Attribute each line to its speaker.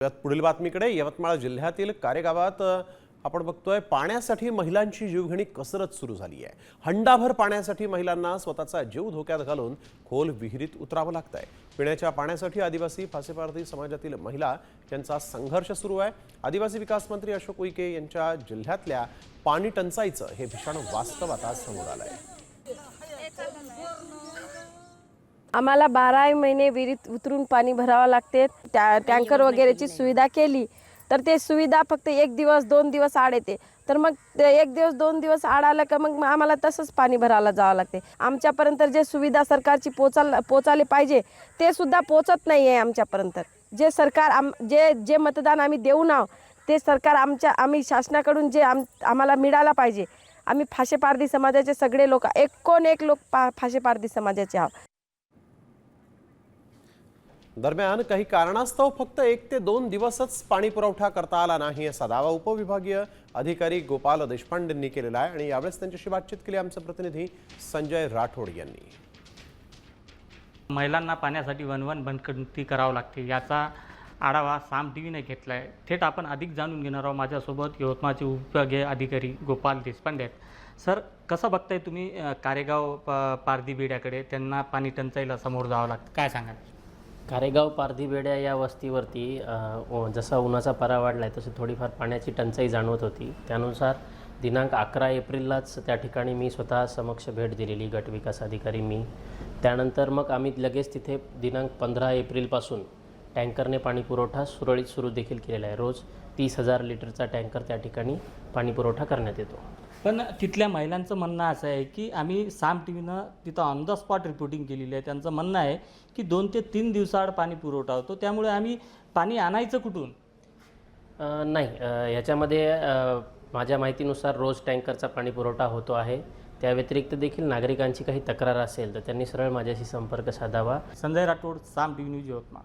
Speaker 1: पुढील बातमीकडे यवतमाळ जिल्ह्यातील कारेगावात आपण बघतोय पाण्यासाठी महिलांची जीवघेणी कसरत सुरू झाली आहे। हंडाभर पाण्यासाठी महिलांना स्वतःचा जीव धोक्यात घालून खोल विहिरीत उतरावं लागतंय। पिण्याच्या पाण्यासाठी आदिवासी फासेपारधी समाजातील महिला यांचा संघर्ष सुरू आहे। आदिवासी विकास मंत्री अशोक उईके यांच्या जिल्ह्यातल्या पाणी टंचाईचं हे भीषण वास्तव आता समोर आलंय।
Speaker 2: आम्हाला 12 महिने विहिरीत उतरून पाणी भरावं लागते। टँकर वगैरेची सुविधा केली तर ते सुविधा फक्त 1 दिवस 2 दिवस आड येते। तर मग 1 दिवस 2 दिवस आड आलं का मग आम्हाला तसंच पाणी भरायला जावं लागते। आमच्यापर्यंत जे सुविधा सरकारची पोचायला पाहिजे ते सुद्धा पोचत नाही आहे आमच्यापर्यंत। जे सरकार जे मतदान आम्ही देऊन आहोत ते सरकार आम्ही शासनाकडून जे आम्हाला मिळाला पाहिजे। आम्ही फासेपारधी समाजाचे सगळे लोक एक लोक फासेपारधी समाजाचे आहोत।
Speaker 1: दरम्यान काही कारणास्तव फक्त 1 ते 2 दिवसच पाणी पुरवठा करता आला नाही असा दावा उपविभागीय अधिकारी गोपाल देशपांडेंनी केलेला आहे आणि यावेळेस त्यांच्याशी बातचीत केली आमचे प्रतिनिधी संजय राठोड यांनी।
Speaker 3: महिलांना पाण्यासाठी वनवन बनकटी करावं लागते याचा आढावा साम टीव्हीने घेतलाय। थेट आपण अधिक जाणून घेणार आहोत। माझ्यासोबत यवतमाळचे उपविभागीय अधिकारी गोपाल देशपांडे आहेत। सर, कसं बघताय तुम्ही कारेगाव पारधी बेड्याकडे त्यांना पाणी टंचाईला समोर जावं लागतं, काय सांगाल?
Speaker 4: कारेगाव पारधी बेड्या या वस्तीवरती जसा उन्हाचा पारा वाढला आहे तशी थोडीफार पाण्याची टंचाई जाणवत होती। त्यानुसार दिनांक 11 एप्रिललाच त्या ठिकाणी मी स्वतः समक्ष भेट दिलेली, गट विकास अधिकारी मी। त्यानंतर मग आम्ही लगेच तिथे दिनांक 15 एप्रिलपासून टँकरने पाणी पुरवठा सुरळीत सुरू देखील केलेला आहे। रोज 30,000 लिटरचा टँकर त्या ठिकाणी पाणी पुरवठा करण्यात येतो।
Speaker 3: पण तिथल्या महिलांचं म्हणणं असं आहे की आम्ही साम टीव्हीनं तिथं ऑन द स्पॉट रिपोर्टिंग केलेली आहे। त्यांचं म्हणणं आहे की 2 ते 3 दिवसाआड पाणी पुरवठा होतो, त्यामुळे आम्ही पाणी आणायचं कुठून?
Speaker 4: नाही, याच्यामध्ये माझ्या माहितीनुसार रोज टँकरचा पाणी पुरवठा होतो आहे। त्या व्यतिरिक्त देखील नागरिकांची काही तक्रार असेल तर त्यांनी सरळ माझ्याशी संपर्क साधावा।
Speaker 3: संजय राठोड, साम टीव्ही न्यूज, यवतमाळ।